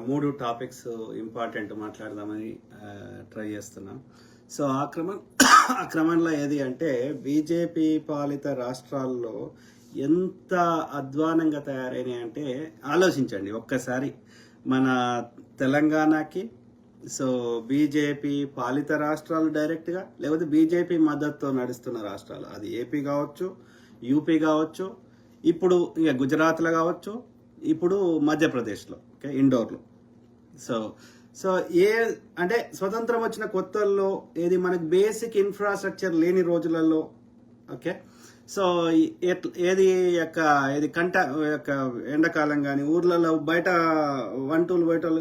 మూడు topics important మాట్లాడదామని try చేస్తున్నాం. సో ఆ క్రమంలో ఏది అంటే బీజేపీ పాలిత రాష్ట్రాల్లో ఎంత అధ్వానంగా తయారైనాయి అంటే ఆలోచించండి ఒక్కసారి. మన తెలంగాణకి సో బీజేపీ పాలిత రాష్ట్రాలు డైరెక్ట్గా, లేకపోతే బీజేపీ మద్దతుతో నడుస్తున్న రాష్ట్రాలు, అది ఏపీ కావచ్చు, యూపీ కావచ్చు, ఇప్పుడు ఇక గుజరాత్లో కావచ్చు, ఇప్పుడు మధ్యప్రదేశ్లో, ఓకే, ఇండోర్లో. సో సో అంటే స్వతంత్రం వచ్చిన కొత్తల్లో ఏది మనకి బేసిక్ ఇన్ఫ్రాస్ట్రక్చర్ లేని రోజులలో, ఓకే, సో ఏది ఎండాకాలం కానీ ఊర్లలో బయట వంటలు బయటలు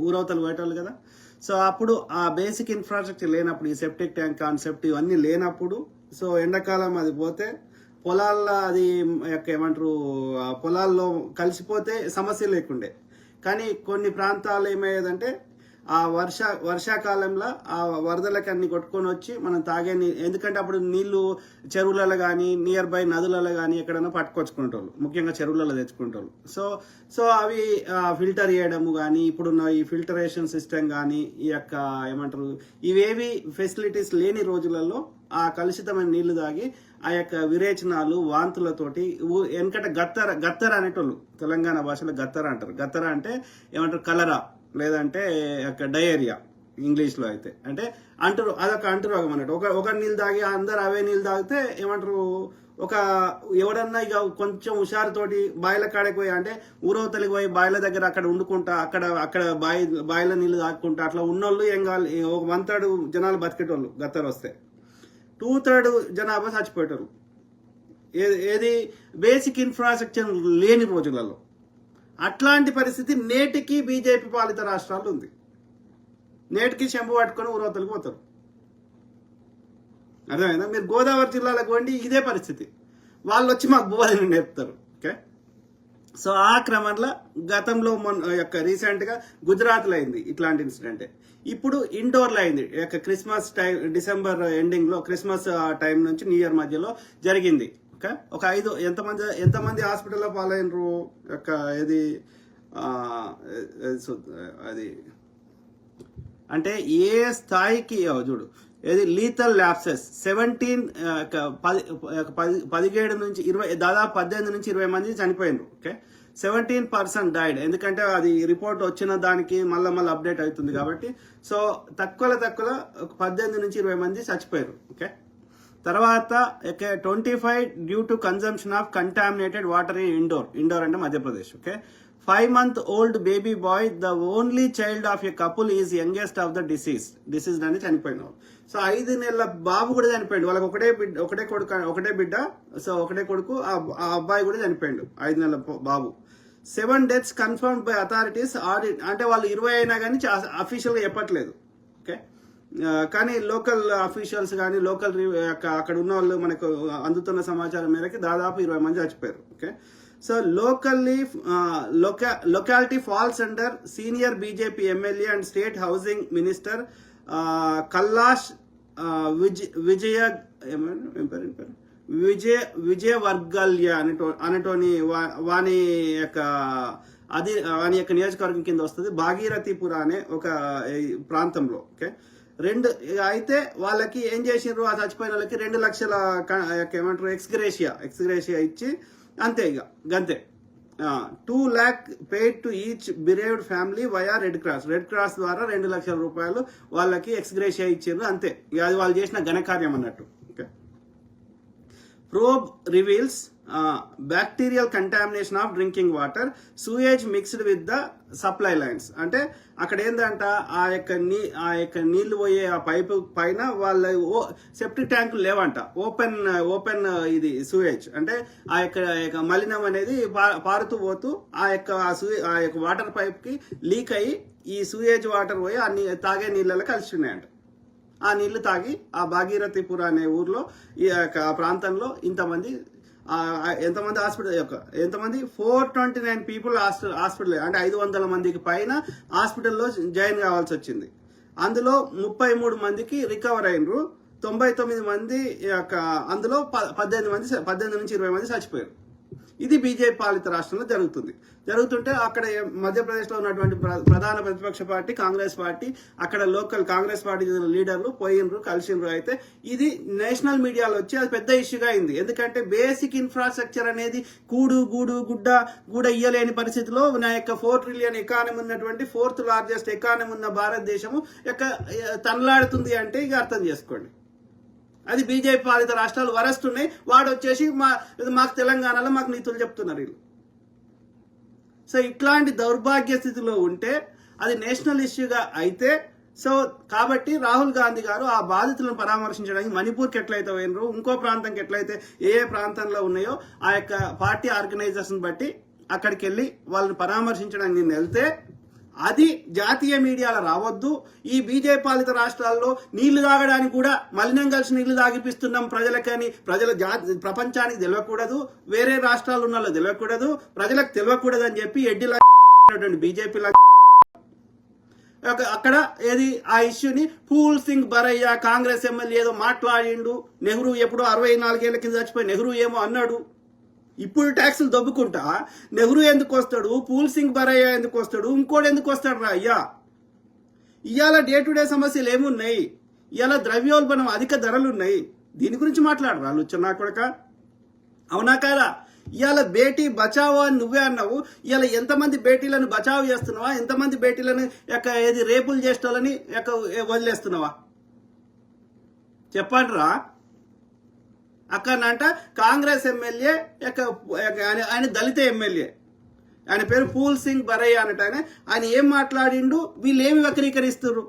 ఊరవతలు బయటలు కదా. సో అప్పుడు ఆ బేసిక్ ఇన్ఫ్రాస్ట్రక్చర్ లేనప్పుడు, ఈ సెప్టిక్ ట్యాంక్ కాన్సెప్ట్ ఇవన్నీ లేనప్పుడు, సో ఎండాకాలం అది పోతే పొలాల్లో అది ఏమంటారు పొలాల్లో కలిసిపోతే సమస్య లేకుండే. కానీ కొన్ని ప్రాంతాలు ఏమయ్యేదంటే ఆ వర్షాకాలంలో ఆ వరదలకి అన్ని కొట్టుకొని వచ్చి మనం తాగే ఎందుకంటే అప్పుడు నీళ్లు చెరువులలో కానీ నియర్ బై నదులలో కానీ ఎక్కడైనా పట్టుకొచ్చుకుంటారు, ముఖ్యంగా చెరువులలో తెచ్చుకుంటారు. సో సో అవి ఫిల్టర్ చేయడము కానీ, ఇప్పుడున్న ఈ ఫిల్టరేషన్ సిస్టమ్ కానీ, ఈ యొక్క ఏమంటారు ఇవేవి ఫెసిలిటీస్ లేని రోజులలో ఆ కలుషితమైన నీళ్లు తాగి ఆ యొక్క విరేచనాలు వాంతులతోటి వెనకట గత్తర అనేటోళ్ళు, తెలంగాణ భాషలో గత్తర అంటారు. గత్తర అంటే ఏమంటారు కలరా, లేదంటే డయేరియా ఇంగ్లీష్లో అయితే, అంటే అంటారు అదొక అంటురోగం అన్నట్టు. ఒక నీళ్ళు తాగి అందరు అవే నీళ్ళు తాగితే ఏమంటారు ఎవడన్నా ఇక కొంచెం హుషారుతోటి బాయిల కాడకి పోయి, అంటే ఊరవతలికి పోయి బాయిల దగ్గర అక్కడ వండుకుంటా అక్కడ బాయిల నీళ్ళు తాగుకుంటా అట్లా ఉన్నోళ్ళు ఏం కావాలి, ఒక 1/3 జనాలు బతికేటోళ్ళు గత్తర వస్తే, 2/3 జనాభా చచ్చిపోయేటారు. ఏది బేసిక్ ఇన్ఫ్రాస్ట్రక్చర్ లేని రోజులలో. అట్లాంటి పరిస్థితి నేటికి బీజేపీ పాలిత రాష్ట్రాలు ఉంది. నేటికి చెంబు పట్టుకొని ఊరవతలకు పోతారు. అర్థమైందా? మీరు గోదావరి జిల్లాలకు వండి ఇదే పరిస్థితి, వాళ్ళు వచ్చి మాకు భూవాదిని నేర్పుతారు. ఓకే, సో ఆ క్రమంలో గతంలో రీసెంట్గా గుజరాత్లో అయింది ఇట్లాంటి ఇన్సిడెంటే. ఇప్పుడు ఇండోర్లో అయింది, క్రిస్మస్ టైం, డిసెంబర్ ఎండింగ్లో, క్రిస్మస్ టైం నుంచి న్యూ ఇయర్ మధ్యలో జరిగింది. ఓకే, ఒక 5 ఎంతమంది హాస్పిటల్లో పాలైనరు ఇది అది అంటే ఏ స్థాయికి చూడు, ఏది లీథల్ ల్యాప్సెస్ 17 నుంచి 20, దాదాపు 18 నుంచి 20 మంది చనిపోయినారు. Okay, 17% died. ఎందుకంటే అది రిపోర్ట్ వచ్చిన దానికి మళ్ళీ అప్డేట్ అవుతుంది కాబట్టి. సో తక్కువలో 18 నుంచి 20 మంది చచ్చిపోయారు. ఓకే, తర్వాత 25 due to consumption of contaminated water in Indore అంటే Madhya Pradesh. Okay, 5-month-old baby boy, the only child of a couple, is youngest of the deceased అని చనిపోయినారు. సో 5 నెలల బాబు కూడా చనిపోయాడు. వాళ్ళకి ఒకటే బిడ్డ. సో ఒకటే కొడుకు, ఆ అబ్బాయి కూడా చనిపోయాడు, 5 నెలల బాబు. 7 deaths confirmed by authorities. Audit అంటే వాళ్ళు 20 అయినా కానీ అఫీషియల్గా చెప్పట్లేదు. ఓకే, కానీ లోకల్ అఫీషియల్స్ కానీ అక్కడ ఉన్న వాళ్ళు మనకు అందుతున్న సమాచారం మేరకు దాదాపు 20 మంది చచ్చిపోయారు. Okay, so locality falls under senior BJP MLA and state housing minister కల్లాష్ విజయవర్గల్య అనేటోని వాని యొక్క నియోజకవర్గం కింద వస్తుంది, భాగీరథీపుర అనే ఒక ప్రాంతంలో. ఓకే, అయితే వాళ్ళకి ఏం చేసినారు, ఆ చచ్చిపోయిన వాళ్ళకి 2 లక్షల ఏమంటారు ఎక్స్గ్రేషియా ఇచ్చి అంతే, ఇక గంతే. 2 lakh paid to each bereaved family via red cross ద్వారా 2 లక్షల రూపాయలు వాళ్ళకి ఎక్స్గ్రేషియా ఇచ్చారు, అంతే. ఇక అది వాళ్ళు చేసిన ఘనకార్యం అన్నట్టు. Okay, probe reveals bacterial contamination of drinking water, sewage mixed with the supply lines. అంటే అక్కడ ఏంటంట, ఆ యొక్క నీళ్లు పోయే ఆ పైపు పైన వాళ్ళ సెప్టిక్ ట్యాంకులు లేవంట, ఓపెన్ ఇది సూయేజ్. అంటే ఆ యొక్క మలినం అనేది పారుతూ పోతూ ఆ యొక్క వాటర్ పైప్ కి లీక్ అయ్యి ఈ సూయేజ్ వాటర్ పోయి ఆ తాగే నీళ్ళలో కలిసి ఉన్నాయంట. ఆ నీళ్లు తాగి ఆ భాగీరథీపుర అనే ఊర్లో ఈ యొక్క ప్రాంతంలో ఎంతమంది ఎంతమంది 429 పీపుల్ హాస్పిటల్, అంటే 500 మందికి పైన హాస్పిటల్లో జాయిన్ కావాల్సి వచ్చింది. అందులో 33 మందికి రికవర్ అయినరు, 99 మంది అందులో 18 నుంచి 20 మంది చచ్చిపోయారు. ఇది బీజేపీ పాలిత రాష్ట్రంలో జరుగుతుంటే అక్కడ మధ్యప్రదేశ్లో ఉన్నటువంటి ప్రధాన ప్రతిపక్ష పార్టీ కాంగ్రెస్ పార్టీ, అక్కడ లోకల్ కాంగ్రెస్ పార్టీ లీడర్లు పోయినరు, కలిసినరు. అయితే ఇది నేషనల్ మీడియాలో వచ్చి అది పెద్ద ఇష్యూగా అయింది. ఎందుకంటే బేసిక్ ఇన్ఫ్రాస్ట్రక్చర్ అనేది గూడ ఇయ్యలేని పరిస్థితిలో నా యొక్క 4 ట్రిలియన్ ఎకానమీ ఉన్నటువంటి 4th లార్జెస్ట్ ఎకానమీ ఉన్న భారతదేశము యొక్క తనలాడుతుంది అంటే ఇక అర్థం చేసుకోండి. అది బీజేపీ పాలిత రాష్ట్రాలు వరస్తున్నాయి. వాడు వచ్చేసి మాకు తెలంగాణలో మాకు నీతులు చెప్తున్నారు వీళ్ళు. సో ఇట్లాంటి దౌర్భాగ్య స్థితిలో ఉంటే అది నేషనల్ ఇష్యూగా అయితే, సో కాబట్టి రాహుల్ గాంధీ గారు ఆ బాధితులను పరామర్శించడానికి మణిపూర్కి ఎట్లయితే పోయినరు, ఇంకో ప్రాంతంకి ఎట్లయితే ఏ ప్రాంతంలో ఉన్నాయో ఆ యొక్క పార్టీ ఆర్గనైజేషన్ బట్టి అక్కడికి వెళ్ళి వాళ్ళని పరామర్శించడానికి నేను వెళ్తే అది జాతీయ మీడియాలో రావద్దు. ఈ బీజేపీ పాలిత రాష్ట్రాల్లో నీళ్లు తాగడానికి కూడా మలినం కలిసి నీళ్లు తాగిపిస్తున్నాం ప్రజలకని ప్రపంచానికి తెలియకూడదు, వేరే రాష్ట్రాలు ఉన్న వాళ్ళు తెలియకూడదు, ప్రజలకు తెలియకూడదు అని చెప్పి ఎడ్డిలా బీజేపీ అక్కడ ఏది ఆ ఇష్యూని పూల్ సింగ్ బరయ్య కాంగ్రెస్ ఎమ్మెల్యే ఏదో మాట్లాడిండు. నెహ్రూ ఎప్పుడో 64 ఏళ్ల కింద చచ్చిపోయి నెహ్రూ ఏమో అన్నాడు. ఇప్పుడు ట్యాక్సులు దొబ్బుకుంటా నెహ్రూ ఎందుకు వస్తాడు, పూల్ సింగ్ బరయ్య ఎందుకు వస్తాడు, ఇంకోటి ఎందుకు వస్తాడు రా అయ్యా? ఇవాళ డే టు డే సమస్యలు ఏమున్నాయి? ఇవాళ ద్రవ్యోల్బణం అధిక ధరలు ఉన్నాయి. దీని గురించి మాట్లాడరా లుచ్చనా కొడక? అవునా కాదా? ఇవాళ బేటీ బచావో అని నువ్వే అన్నావు. ఇవాళ ఎంతమంది బేటీలను బచావ్ చేస్తున్నావా? ఎంతమంది బేటీలను ఏది రేపులు చేసేటోళ్ళని వదిలేస్తున్నావా? చెప్పండి రా. అక్కడంట కాంగ్రెస్ ఎమ్మెల్యే ఆయన దళిత ఎమ్మెల్యే, ఆయన పేరు పూల్ సింగ్ బరయ్య అన్నట్టు. ఆయన ఏం మాట్లాడిండు, వీళ్ళు ఏమి వక్రీకరిస్తున్నారు?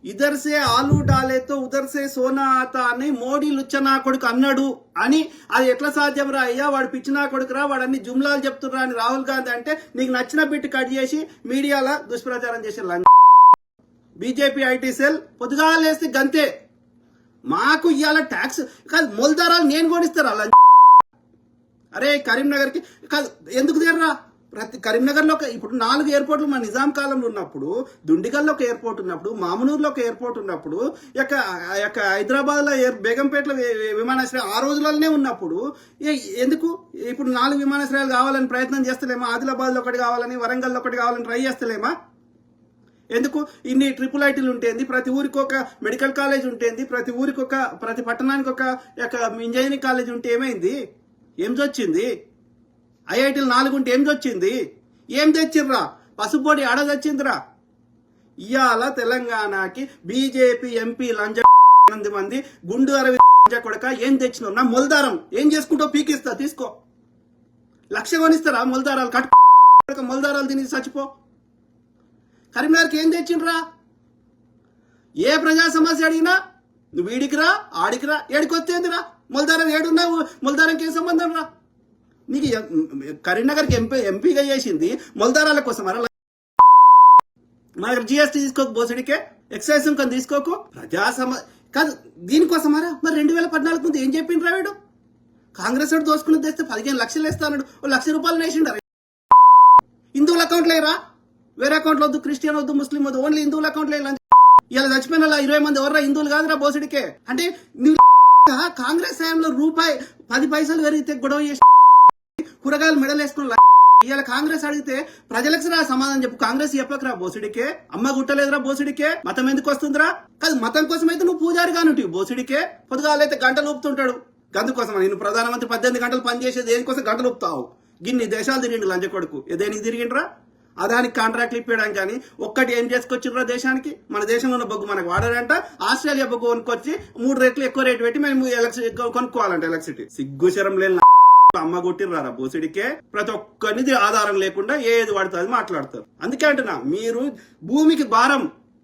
ఇదర్ సే ఆలు డాలేతో ఉదర్ సే సోనా ఆతా అని మోడీ లుచ్చనా కొడుకు అన్నాడు అని, అది ఎట్లా సాధ్యం రా అయ్యా? వాడు పిచ్చినా కొడుకురా, వాడు అన్ని జుమ్లాలు చెప్తున్నా అని రాహుల్ గాంధీ అంటే నీకు నచ్చిన బిట్టు కట్ చేసి మీడియాలో దుష్ప్రచారం చేసే బీజేపీ ఐటీ సెల్ పొద్దుగాలేస్తే గంతే. మాకు ఇవాళ ట్యాక్స్ కాదు మొలదారాలు నేను కొనిస్తారా? అరే కరీంనగర్కి కాదు ఎందుకు తీరరా? ప్రతి కరీంనగర్లో ఇప్పుడు 4 ఎయిర్పోర్ట్లు మన నిజాం కాలంలో ఉన్నప్పుడు, దుండిగల్లో ఒక ఎయిర్పోర్ట్ ఉన్నప్పుడు, మామనూరులో ఒక ఎయిర్పోర్ట్ ఉన్నప్పుడు, హైదరాబాద్లో బేగంపేటలో విమానాశ్రయం ఆ రోజులలోనే ఉన్నప్పుడు ఎందుకు ఇప్పుడు 4 విమానాశ్రయాలు కావాలని ప్రయత్నం చేస్తలేమా? ఆదిలాబాద్లో ఒకటి కావాలని, వరంగల్లో ఒకటి కావాలని ట్రై చేస్తలేమా? ఎందుకు ఇన్ని ట్రిపుల్ ఐటీలు ఉంటేంది, ప్రతి ఊరికి ఒక మెడికల్ కాలేజ్ ఉంటేంది, ప్రతి పట్టణానికి ఒక ఇంజనీరింగ్ కాలేజ్ ఉంటే ఏమైంది? ఏం వచ్చింది? ఐఐటీలు 4 ఉంటే ఏం వచ్చింది? ఏం తెచ్చిర్రా? పసుపొడి ఆడ తెచ్చిందిరా. ఇవాళ తెలంగాణకి బీజేపీ ఎంపీ లంజ మంది గుండు అరవింద కొడక ఏం తెచ్చినావు? నా మొలదారం ఏం చేసుకుంటావు? పీకిస్తా, తీసుకో. 1,00,000 కొనిస్తారా మొలదారాలు? మొలదారాలు తిని చచ్చిపో. కరీంనగర్కి ఏం తెచ్చిండ్రా? ఏ ప్రజా సమస్య అడిగినా నువ్వు వీడికిరా ఆడికిరా, ఏడికి వచ్చేందిరా? మొలదారం ఏడున్నావు? మొలదారంకి ఏం సంబంధం రా? నీకు కరీంనగర్కి ఎంపీగా చేసింది మొలదారాల కోసం అలా. మన జిఎస్టీ తీసుకోకు, బోసడికే ఎక్సైజ్ సుంకం తీసుకోకు, ప్రజా కాదు దీనికోసమారా? మరి 2014 ముందు ఏం చెప్పిండ్రా వీడు? కాంగ్రెస్ వాడు దోసుకుని తెస్తే 15 లక్షలు వేస్తాడు, ₹1,00,000 వేసిండారు. హిందువుల అకౌంట్లో వేయరా, వేరే అకౌంట్లో వద్దు, క్రిస్టియన్ వద్దు, ముస్లిం వద్దు, ఓన్లీ హిందువుల అకౌంట్లో ఇలా చచ్చిపోయిన 20 మంది ఎవర్రా హిందువులు కాదురా బోసడికే. అంటే నువ్వు కాంగ్రెస్ హయాంలో ₹10 పెరిగితే గొడవ చేసి కూరగాయలు మెడలు వేసుకుని ఇవాళ కాంగ్రెస్ అడిగితే ప్రజలకు రా సమాధానం చెప్పు. కాంగ్రెస్ చెప్పకరా బోసుడికే? అమ్మ గుట్టలేదురా బోసుడికే? మతం ఎందుకు వస్తుందిరా? కాదు మతం కోసం అయితే నువ్వు పూజారి కానుంటి బోసుడికే. పొద్దుగాలైతే గంటలు ఊపుతుంటాడు. గందుకోసం నేను ప్రధానమంత్రి 18 గంటలు పనిచేసేది దేనికోసం? గంటలు ఊపుతావు. గిన్ని దేశాలు తిరిగిండు లంజ కొడుకు. దేనికి తిరిగిండ్రా? అదానికి కాంట్రాక్ట్లు ఇప్పించడానికి. కానీ ఒక్కటి ఏం చేసుకొచ్చిండ్రా దేశానికి? మన దేశంలో ఉన్న బొగ్గు మనకు వాడారంట. ఆస్ట్రేలియా బొగ్గు కొనుక్కొచ్చి 3 రెట్లు ఎక్కువ రేటు పెట్టి మేము కొనుక్కోవాలంట ఎలక్ట్రిసిటీ. సిగ్గుశరం లేని అమ్మ కొట్టిర్రారా బోసిడికే? ప్రతి ఒక్కరిది ఆధారం లేకుండా ఏది పడుతుంది అది మాట్లాడతారు. అందుకే అంటున్నా, మీరు భూమికి భారం.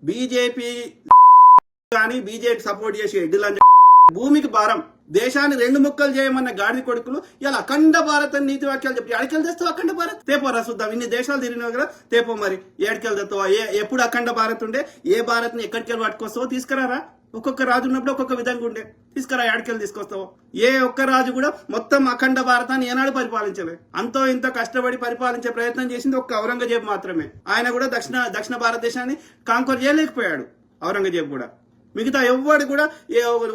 బీజేపీ కానీ బీజేపీ సపోర్ట్ చేసి ఎడ్డిలని భూమికి భారం. దేశాన్ని 2 ముక్కలు చేయమన్న గాడి కొడుకులు ఇలా అఖండ భారత్ అని నీతి వాక్యాలు చెప్పి ఏడికెళ్ళి తెస్తావు? అఖండ భారత్ తేపోరా చూద్దాం. ఇన్ని దేశాలు తిరిగినావు కదా, తేపో మరి. ఏడికెళ్ళి తెస్తావా? ఎప్పుడు అఖండ భారత్ ఉండే? ఏ భారత్ ని ఎక్కడికెళ్ళి పట్టుకొస్తావో తీసుకురారా. ఒక్కొక్క రాజు ఉన్నప్పుడు ఒక్కొక్క విధంగా ఉండే. తీసుకురా, ఏడికెళ్ళి తీసుకొస్తావు. ఏ ఒక్క రాజు కూడా మొత్తం అఖండ భారతాన్ని ఏనాడు పరిపాలించలే. అంతో ఇంతో కష్టపడి పరిపాలించే ప్రయత్నం చేసింది ఒక్క ఔరంగజేబు మాత్రమే. ఆయన కూడా దక్షిణ భారతదేశాన్ని కాంకోర్ చేయలేకపోయాడు. ఔరంగజేబు కూడా మిగతా ఎవ్వడు కూడా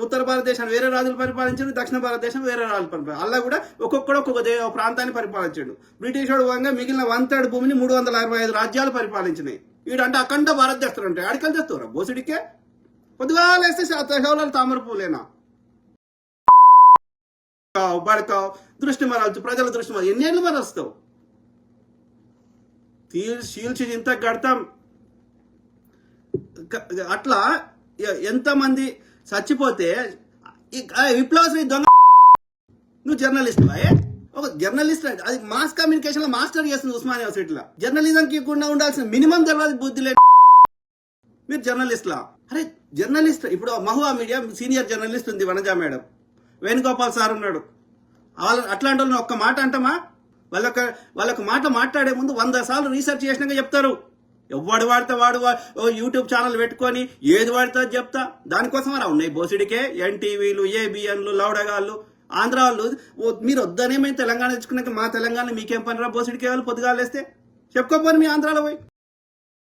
ఉత్తర భారతదేశాన్ని వేరే రాజులు పరిపాలించాడు, దక్షిణ భారతదేశం వేరే రాజులు పరిపాలించాడు. అలా కూడా ఒక్కొక్కడు ఒక్కొక్క ప్రాంతాన్ని పరిపాలించాడు. బ్రిటిష్ వాడు వంగా మిగిలిన 1/3 భూమిని 365 రాజ్యాలు పరిపాలించినాయి. వీడంటే అఖండ భారతదేశం అంటే ఆడికలు తెస్తారా బోసుడికే? పొద్దుగా లేస్తే శవలాలు తామర పూలేనా పడతావు, దృష్టి మరల్చు, ప్రజల దృష్టి మరల్చు. ఎన్నేళ్ళు మరలుస్తావు? చీల్చి ఇంత కడతాం. అట్లా ఎంతమంది చచ్చిపోతే విప్లవశ్రీ దొంగ. నువ్వు జర్నలిస్ట్ ఒక జర్నలిస్ట్, అది మాస్ కమ్యూనికేషన్ లో మాస్టర్ చేస్తుంది ఉస్మానియా యూనివర్సిటీలో. జర్నలిజం కి కూడా ఉండాల్సిన మినిమం తెలియదు బుద్ధి లేదు మీరు జర్నలిస్ట్లా. అరే జర్నలిస్ట్ ఇప్పుడు మహువా మీడియా సీనియర్ జర్నలిస్ట్ ఉంది వనజా మేడం, వేణుగోపాల్ సార్ ఉన్నాడు. అట్లాంటి వాళ్ళని ఒక్క మాట అంటామా? వాళ్ళకు మాట మాట్లాడే ముందు 100 సార్లు రీసెర్చ్ చేసినాక చెప్తారు. ఎవడు వాడితే వాడు యూట్యూబ్ ఛానల్ పెట్టుకొని ఏది వాడితే చెప్తా. దానికోసం రా ఉన్నాయి బోసిడికే ఎన్టీవీలు, ఏబిఎన్లు, లౌడగాళ్ళు, ఆంధ్ర వాళ్ళు. మీరు వద్దనే మేము తెలంగాణ తెచ్చుకున్నాక మా తెలంగాణ మీకేం పని రా బోసిడికే వాళ్ళు పొద్దుగాలేస్తే చెప్పుకోపోని మీ ఆంధ్రాలో పోయి.